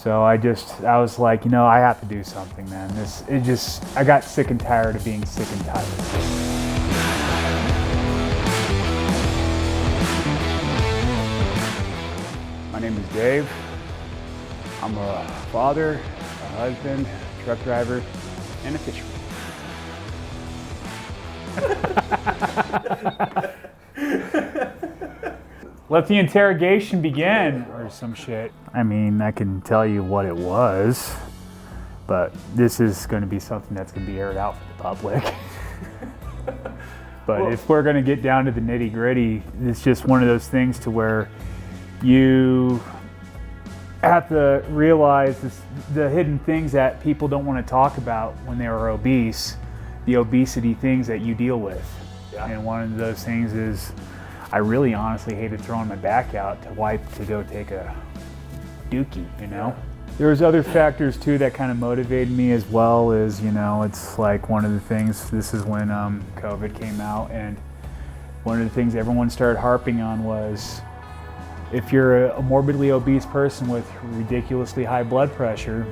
So I was like, you know, I have to do something, man. I got sick and tired of being sick and tired. My name is Dave. I'm a father, a husband, a truck driver, and a fisherman. Let the interrogation begin, or some shit. I mean, I can tell you what it was, but this is going to be something that's going to be aired out for the public. But if we're going to get down to the nitty gritty, it's just one of those things to where you have to realize the hidden things that people don't want to talk about when they are obese, the obesity things that you deal with. Yeah. And one of those things is, I really honestly hated throwing my back out to go take a dookie, you know? There was other factors too that kind of motivated me as well as, you know, it's like one of the things, this is when COVID came out, and one of the things everyone started harping on was, if you're a morbidly obese person with ridiculously high blood pressure,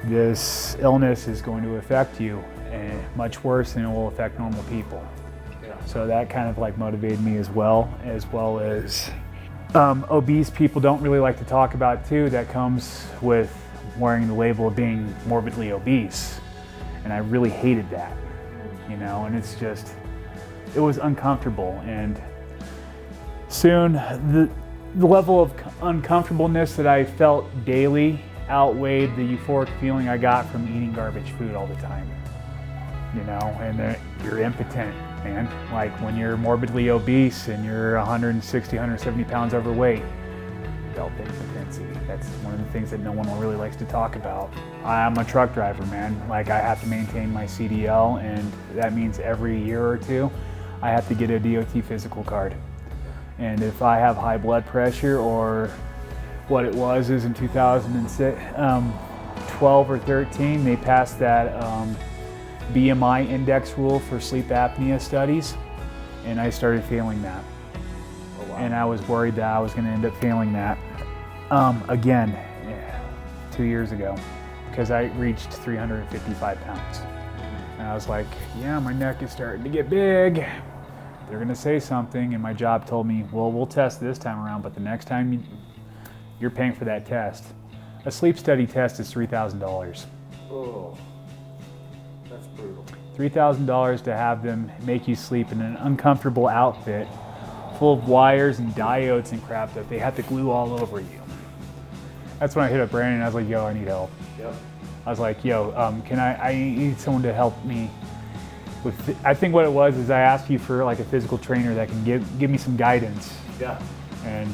this illness is going to affect you, and much worse than it will affect normal people. So that kind of like motivated me as well as obese people don't really like to talk about too. That comes with wearing the label of being morbidly obese. And I really hated that, you know, and it was uncomfortable. And soon the level of uncomfortableness that I felt daily outweighed the euphoric feeling I got from eating garbage food all the time, you know, and you're impotent. Man, like when you're morbidly obese and you're 160, 170 pounds overweight, felt impotency. That's one of the things that no one really likes to talk about. I'm a truck driver, man. Like I have to maintain my CDL, and that means every year or two, I have to get a DOT physical card. And if I have high blood pressure, or what it was is in 2012 or 13, they passed that BMI index rule for sleep apnea studies, and I started failing that. Oh, wow. And I was worried that I was going to end up failing that again 2 years ago, because I reached 355 pounds. And I was like, yeah, my neck is starting to get big. They're going to say something, and my job told me, well, we'll test this time around, but the next time you're paying for that test. A sleep study test is $3,000. Oh. That's brutal. $3,000 to have them make you sleep in an uncomfortable outfit full of wires and diodes and crap that they have to glue all over you. That's when I hit up Brandon and I was like, yo, I need help. Yep. I was like, yo, I need someone to help me with, I think what it was is I asked you for like a physical trainer that can give me some guidance. Yeah. And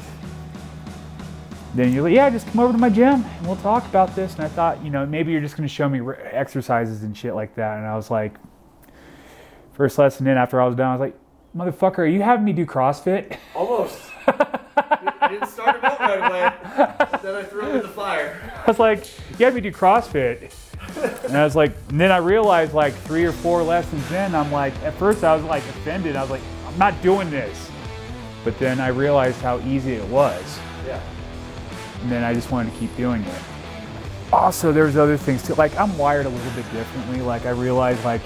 then you're like, yeah, just come over to my gym and we'll talk about this. And I thought, you know, maybe you're just going to show me exercises and shit like that. And I was like, first lesson in, after I was done, I was like, motherfucker, are you having me do CrossFit? Almost. I didn't start him out right away. Then I threw him in the fire. I was like, you had me do CrossFit. And I was like, and then I realized like 3 or 4 lessons in, I'm like, at first I was like offended. I was like, I'm not doing this. But then I realized how easy it was. Yeah. And then I just wanted to keep doing it. Also, there's other things too. Like I'm wired a little bit differently. Like I realized, like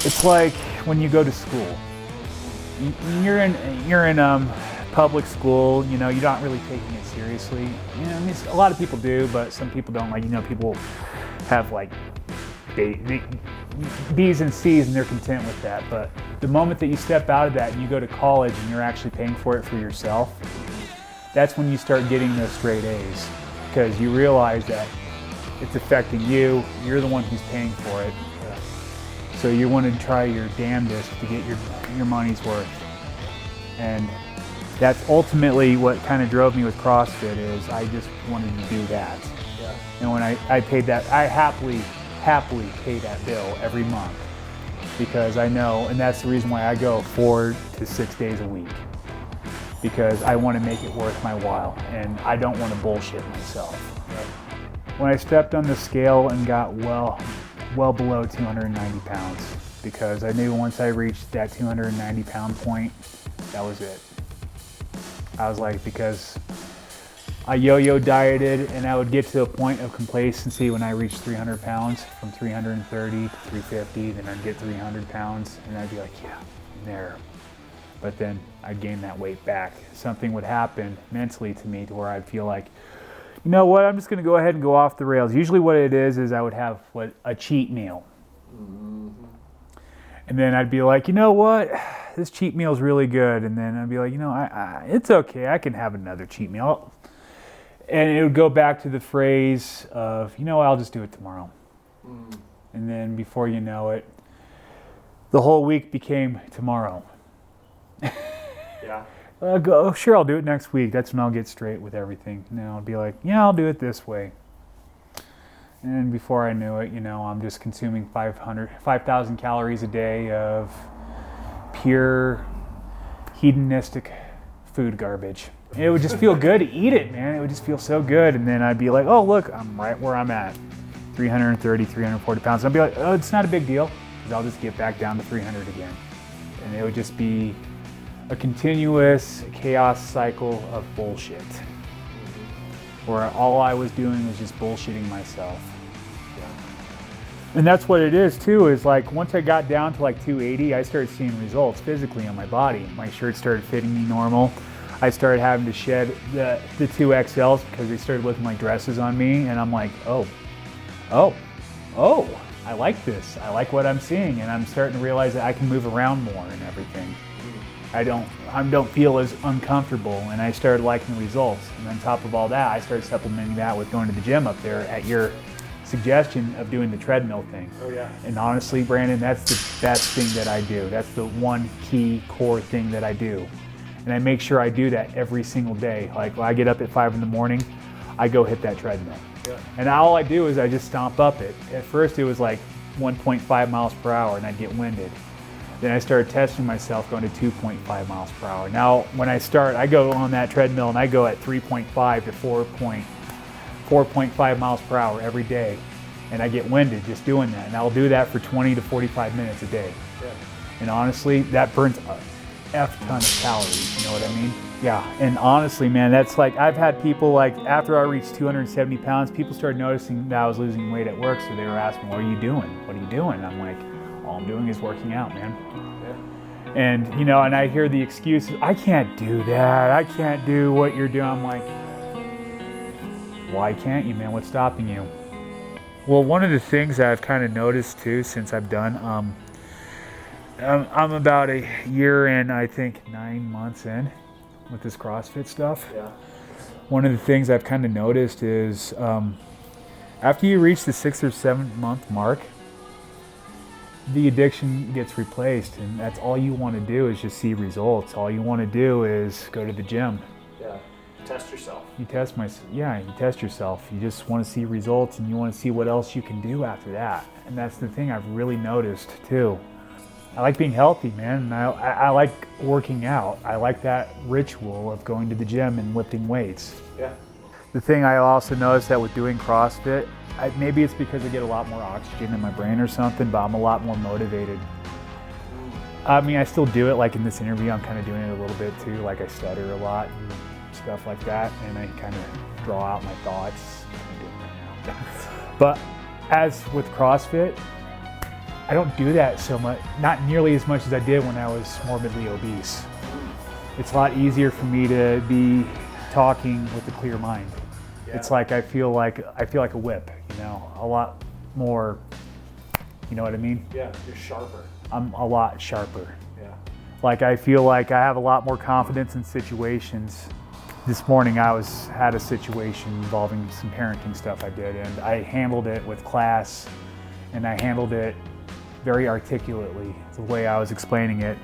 it's like when you go to school. You're in public school. You know, you're not really taking it seriously. You know, I mean, a lot of people do, but some people don't. Like, you know, people have like B's and C's, and they're content with that. But the moment that you step out of that and you go to college and you're actually paying for it for yourself, that's when you start getting those straight A's, because you realize that it's affecting you. You're the one who's paying for it. So you want to try your damnedest to get your money's worth. And that's ultimately what kind of drove me with CrossFit, is I just wanted to do that. Yeah. And when I paid that, I happily pay that bill every month, because I know, and that's the reason why I go 4 to 6 days a week. Because I want to make it worth my while, and I don't want to bullshit myself. Right. When I stepped on the scale and got well below 290 pounds, because I knew once I reached that 290 pound point, that was it. I was like, because I yo-yo dieted, and I would get to a point of complacency when I reached 300 pounds, from 330 to 350, then I'd get 300 pounds, and I'd be like, yeah, I'm there. But then I'd gain that weight back. Something would happen mentally to me to where I'd feel like, you know what, I'm just gonna go ahead and go off the rails. Usually what it is I would have a cheat meal. And then I'd be like, you know what, this cheat meal is really good. And then I'd be like, you know, it's okay, I can have another cheat meal. And it would go back to the phrase of, you know, I'll just do it tomorrow. And then before you know it, the whole week became tomorrow. Yeah. Oh, sure, I'll do it next week. That's when I'll get straight with everything. And then I'll be like, yeah, I'll do it this way. And before I knew it, you know, I'm just consuming 5,000 calories a day of pure hedonistic food garbage. And it would just feel good to eat it, man. It would just feel so good. And then I'd be like, oh, look, I'm right where I'm at. 330, 340 pounds. And I'd be like, oh, it's not a big deal, because I'll just get back down to 300 again. And it would just be a continuous chaos cycle of bullshit. Where all I was doing was just bullshitting myself. And that's what it is too, is like once I got down to like 280, I started seeing results physically on my body. My shirt started fitting me normal. I started having to shed the 2XLs because they started looking like dresses on me, and I'm like, oh, I like this. I like what I'm seeing, and I'm starting to realize that I can move around more and everything. I don't feel as uncomfortable, and I started liking the results. And on top of all that, I started supplementing that with going to the gym up there at your suggestion of doing the treadmill thing. Oh yeah. And honestly, Brandon, that's the best thing that I do. That's the one key core thing that I do. And I make sure I do that every single day. Like when I get up at 5 in the morning, I go hit that treadmill. Yeah. And all I do is I just stomp up it. At first it was like 1.5 miles per hour and I'd get winded. Then I started testing myself going to 2.5 miles per hour. Now when I start, I go on that treadmill and I go at 3.5 to 4.5 miles per hour every day. And I get winded just doing that. And I'll do that for 20 to 45 minutes a day. Yeah. And honestly, that burns a F ton of calories, you know what I mean? Yeah, and honestly, man, that's like, I've had people like, after I reached 270 pounds, people started noticing that I was losing weight at work, so they were asking, what are you doing? What are you doing? And I'm like, all I'm doing is working out, man. Yeah. And, you know, and I hear the excuses, I can't do that, I can't do what you're doing. I'm like, why can't you, man? What's stopping you? Well, one of the things that I've kind of noticed too, since I've done, I'm about a year and I think 9 months in with this CrossFit stuff. Yeah. One of the things I've kind of noticed is after you reach the 6th or 7th month mark, the addiction gets replaced, and that's all you want to do is just see results. All you want to do is go to the gym. Yeah. Test yourself. You test yourself. You just want to see results, and you want to see what else you can do after that. And that's the thing I've really noticed too. I like being healthy, man, and I like working out. I like that ritual of going to the gym and lifting weights. Yeah. The thing I also noticed that with doing CrossFit, maybe it's because I get a lot more oxygen in my brain or something, but I'm a lot more motivated. I mean, I still do it, like in this interview, I'm kind of doing it a little bit too, like I stutter a lot and stuff like that, and I kind of draw out my thoughts. I'm doing that now. But as with CrossFit, I don't do that so much, not nearly as much as I did when I was morbidly obese. It's a lot easier for me to be talking with a clear mind. Yeah. It's like I feel like a whip, you know, a lot more, you know what I mean? Yeah, you're sharper. I'm a lot sharper. Yeah. Like I feel like I have a lot more confidence in situations. This morning I had a situation involving some parenting stuff I did, and I handled it with class, and I handled it very articulately, the way I was explaining it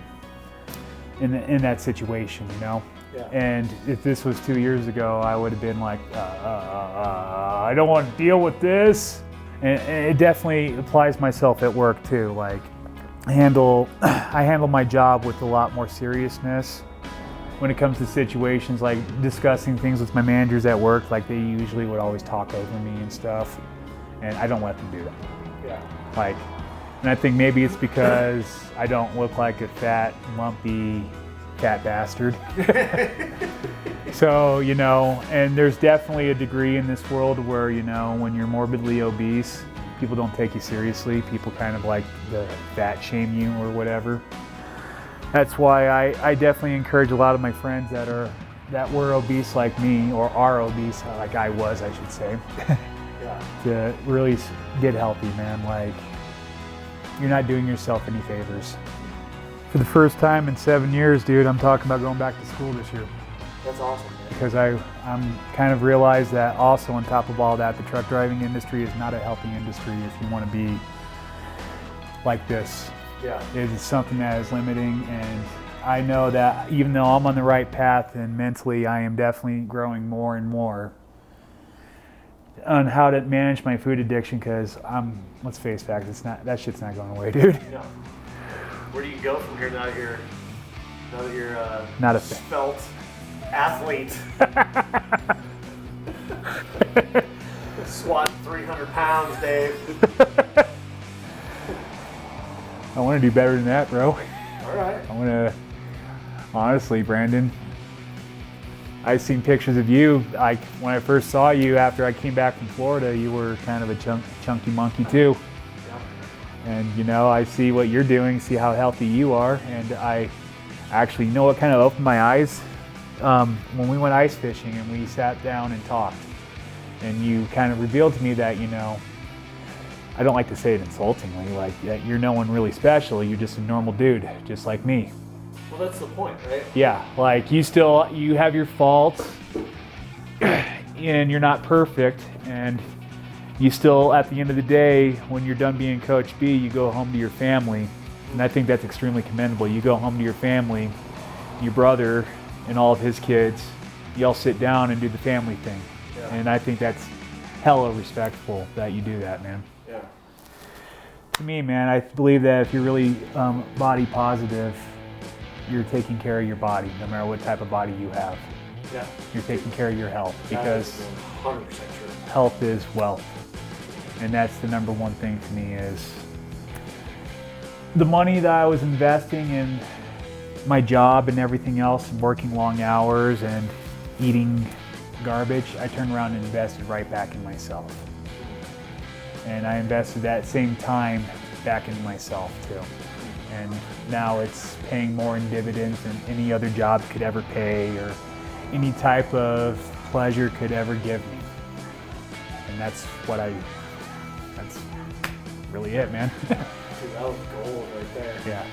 in that situation, you know? Yeah. And if this was 2 years ago, I would have been like, I don't want to deal with this. And it definitely applies myself at work too. Like I handle my job with a lot more seriousness when it comes to situations like discussing things with my managers at work. Like they usually would always talk over me and stuff, and I don't let them do that. Yeah. And I think maybe it's because I don't look like a fat, lumpy, fat bastard. So, you know, and there's definitely a degree in this world where, you know, when you're morbidly obese, people don't take you seriously. People kind of like to fat shame you or whatever. That's why I definitely encourage a lot of my friends that were obese like me, or are obese like I was, I should say, to really get healthy, man. Like, you're not doing yourself any favors. For the first time in 7 years, dude, I'm talking about going back to school this year. That's awesome, man. Because I'm kind of realized that also on top of all that, the truck driving industry is not a healthy industry if you want to be like this. Yeah. It is something that is limiting, and I know that even though I'm on the right path and mentally I am definitely growing more and more on how to manage my food addiction, because let's face facts, that shit's not going away, dude. No. Where do you go from here now that you're Not a svelte athlete? Squatting 300 pounds, Dave. I want to do better than that, bro. All right. I want to, honestly, Brandon, I've seen pictures of you. Like, when I first saw you after I came back from Florida, you were kind of a chunky monkey too. Yeah. And, you know, I see what you're doing, see how healthy you are, and I actually, you know what kind of opened my eyes? When we went ice fishing and we sat down and talked, and you kind of revealed to me that, you know, I don't like to say it insultingly, like that you're no one really special, you're just a normal dude, just like me. Well, that's the point, right? Yeah, like you have your faults, and you're not perfect, and you still, at the end of the day, when you're done being Coach B, you go home to your family, and I think that's extremely commendable. You go home to your family, your brother and all of his kids, you all sit down and do the family thing. Yeah. And I think that's hella respectful that you do that, man. Yeah. To me, man, I believe that if you're really body positive, you're taking care of your body, no matter what type of body you have. Yeah. You're taking care of your health, because 100% true. health is wealth. And that's the number one thing to me is the money that I was investing in my job and everything else, and working long hours and eating garbage, I turned around and invested right back in myself. And I invested that same time back into myself too. And now it's paying more in dividends than any other job could ever pay, or any type of pleasure could ever give me. And that's really it, man. Dude, that was gold right there. Yeah.